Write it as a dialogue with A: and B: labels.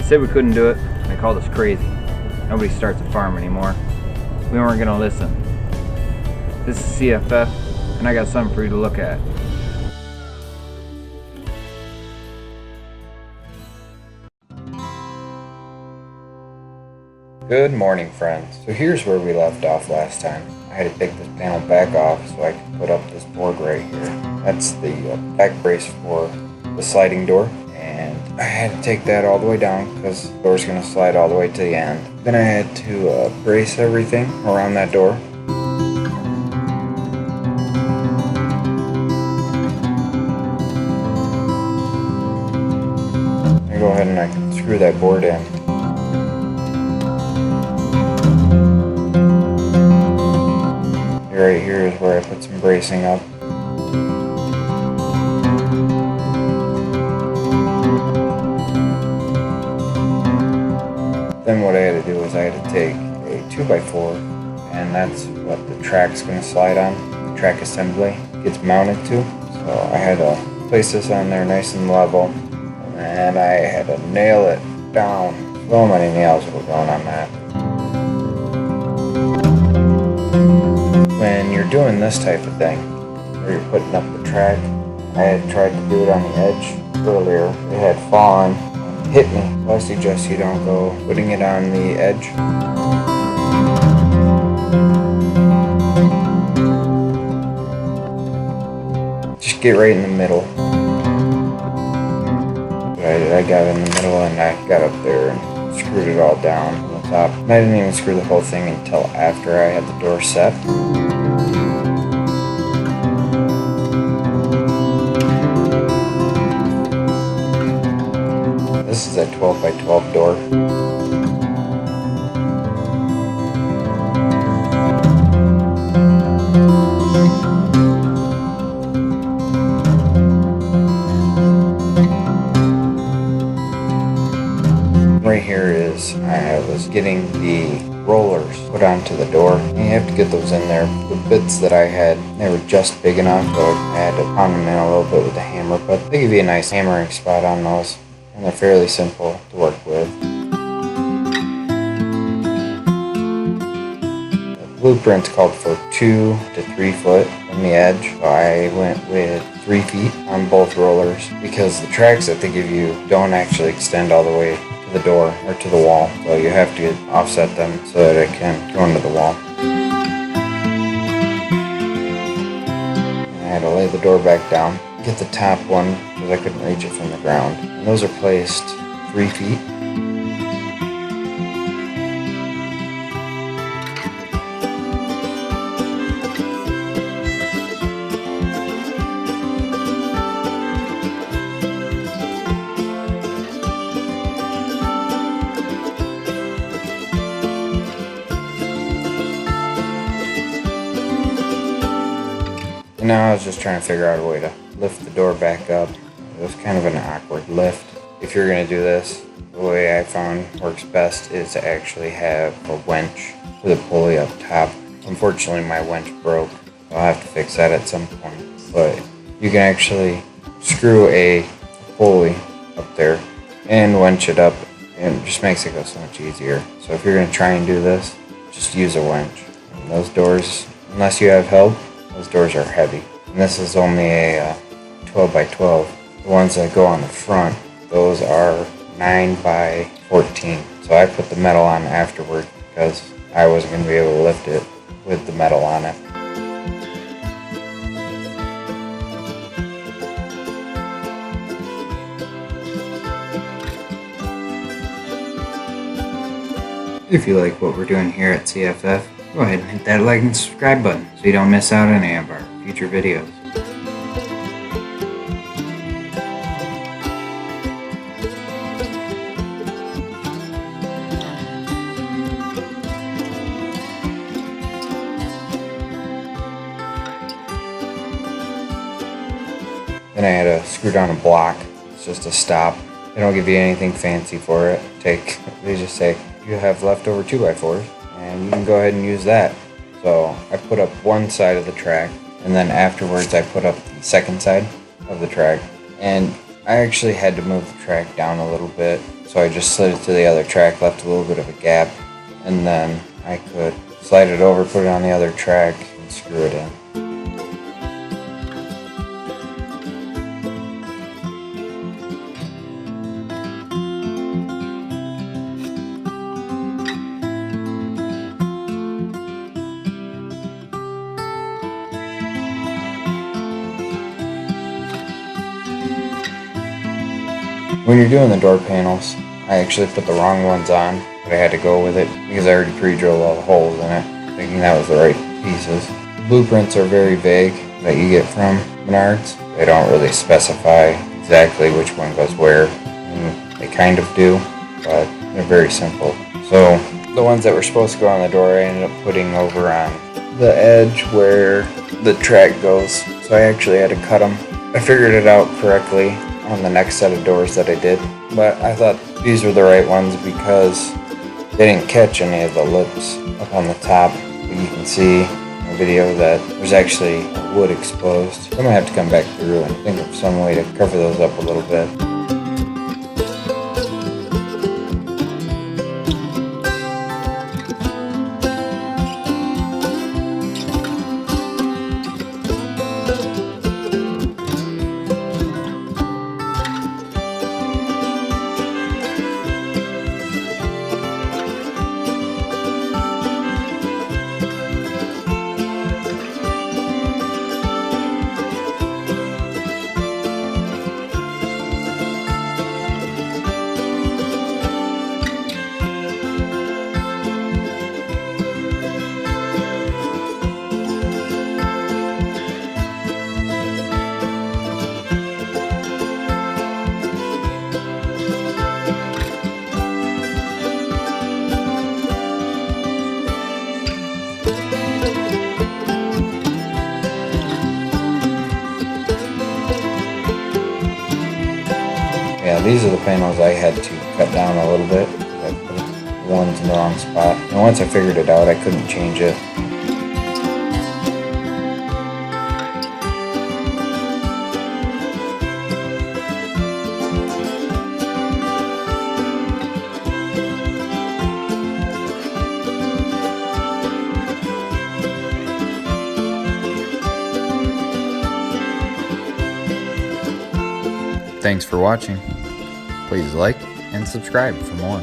A: said we couldn't do it, and they called us crazy. Nobody starts a farm anymore. We weren't gonna listen. This is C.F.F, and I got something for you to look at.
B: Good morning, friends. So here's where we left off last time. I had to take this panel back off so I could put up this board right here. That's the back brace for the sliding door, and I had to take that all the way down because the door's going to slide all the way to the end. Then I had to brace everything around that door. I go ahead and I can screw that board in. Right here is where I put some bracing up. Then what I had to do is I had to take a 2x4, and that's what the track's going to slide on. The track assembly gets mounted to. So I had to place this on there nice and level, and I had to nail it down. So many nails were going on that. When you're doing this type of thing, where you're putting up the track, I had tried to do it on the edge earlier. It had fallen and hit me. So I suggest you don't go putting it on the edge. Just get right in the middle. I got in the middle and I got up there and screwed it all down on the top. And I didn't even screw the whole thing until after I had the door set. This is a 12x12 door. Right here is I was getting the rollers put onto the door. You have to get those in there. The bits that I had, they were just big enough, so I had to pound them in a little bit with a hammer, but they give you a nice hammering spot on those. And they're fairly simple to work with. The blueprint called for 2 to 3 foot from the edge. So I went with 3 feet on both rollers because the tracks that they give you don't actually extend all the way to the door or to the wall. So you have to offset them so that it can go into the wall. And I had to lay the door back down. Get the top one because I couldn't reach it from the ground. And those are placed 3 feet. And now I was just trying to figure out a way to lift the door back up. It was kind of an awkward lift. If you're going to do this, the way I found works best is to actually have a winch with a pulley up top. Unfortunately, my winch broke. I'll have to fix that at some point. But you can actually screw a pulley up there and winch it up, and it just makes it go so much easier. So if you're going to try and do this, just use a winch. And those doors, unless you have help, those doors are heavy. And this is only a 12x12. The ones that go on the front, those are 9x14. So I put the metal on afterward because I wasn't going to be able to lift it with the metal on it.
A: If you like what we're doing here at C.F.F, go ahead and hit that like and subscribe button so you don't miss out on any of our future videos.
B: Then I had to screw down a block. It's just a stop. They don't give you anything fancy for it. They just say, you have leftover 2x4s, and you can go ahead and use that. So I put up one side of the track, and then afterwards I put up the second side of the track. And I actually had to move the track down a little bit, so I just slid it to the other track, left a little bit of a gap, and then I could slide it over, put it on the other track, and screw it in. When you're doing the door panels, I actually put the wrong ones on, but I had to go with it because I already pre-drilled all the holes in it, thinking that was the right pieces. Blueprints are very vague that you get from Menards. They don't really specify exactly which one goes where. They kind of do, but they're very simple. So the ones that were supposed to go on the door, I ended up putting over on the edge where the track goes. So I actually had to cut them. I figured it out correctly on the next set of doors that I did, but I thought these were the right ones because they didn't catch any of the lips up on the top. You can see in the video that there's actually wood exposed. So I'm gonna have to come back through and think of some way to cover those up a little bit. Yeah, these are the panels I had to cut down a little bit. I put ones in the wrong spot. And once I figured it out, I couldn't change it.
A: Thanks for watching. Please like and subscribe for more.